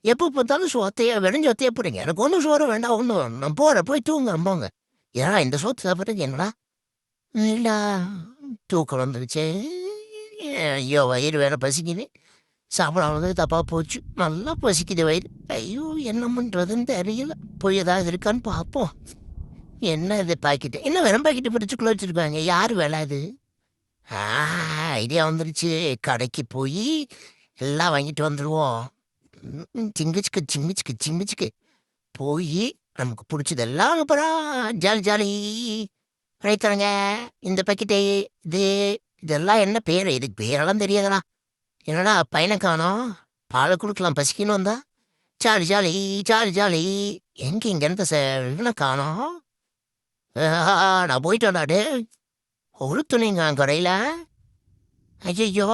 எப்போ பார்த்தாலும் சோத்தையே வெறும் சோத்தையே போடுங்க. எனக்கு ஒன்றும் சோறு வேண்டாம் ஒன்றும். நான் போறேன் போய் தூங்க போங்க. ஏன்னா இந்த சோத்து சாப்பிட்றதுக்கு என்னடா? இல்லடா தூக்கம் வந்துருச்சு. ஐயோ வயிறு வேற பசிக்குது. சாப்பிடாம தப்பா போச்சு. நல்லா பசிக்குது வயிறு. ஐயோ என்ன பண்றதுன்னு தெரியல. போய் ஏதாவது இருக்கான்னு பார்ப்போம். என்ன இது பாக்கெட்டு? என்ன வெறும் பாக்கெட்டு பிடிச்சுக்குள்ள வச்சிருக்காங்க. யார் வேலை அது? ஆ ஐடியா வந்துருச்சு. கடைக்கு போய் எல்லாம் வாங்கிட்டு வந்துடுவோம். சிங்கிச்சுக்கு சிங்கிச்சுக்கு சிங்கிச்சுக்கு போய் நமக்கு பிடிச்சதெல்லாம் அப்புறம் ஜாலி ஜாலி ரைத்தரங்க. இந்த பாக்கெட்டு இது இதெல்லாம் என்ன பேர்? இதுக்கு பேரெல்லாம் தெரியாதடா. என்னடா பையனை காணோம்? பாலை கொடுக்கலாம் பசிக்குன்னு வந்தா. Jolly jolly jolly jolly. எங்க இங்கேருந்து இவனை காணோம்? நான் போயிட்டு வந்தாடு ஒரு துணிங்க கடையில். ஐயோ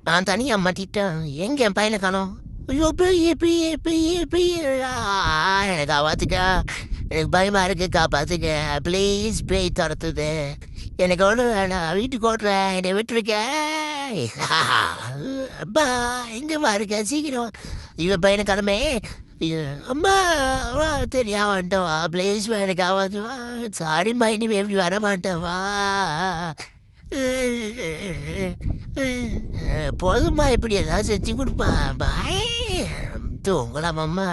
நான் தனியாக மாட்டிட்டேன். எங்க என் பையனை காணோம்? ஐயோ பெரிய பெரிய பெரிய பெரிய எனக்கு காப்பாத்துக்க. எனக்கு பயமா இருக்கு காப்பாத்துக்க. ப்ளீஸ் பேய் துரத்துது. எனக்கு ஒன்று வேணாம். வீட்டுக்கு ஓட்டுறேன். என்னை விட்டுருக்க. அப்பா எங்கம்மா இருக்க சீக்கிரம். இவன் பையனை கடமை. அம்மா வா தெரியாம வந்துட்டவா ப்ளீஸ் எனக்கு ஆகாதுவா. சாரிம்மா இனிமே எப்படி வர மாட்டேவா. போதும்மா இப்படி ஏதாவது செஞ்சு கொடுப்பா. பாய் தூங்கலாம் அம்மா.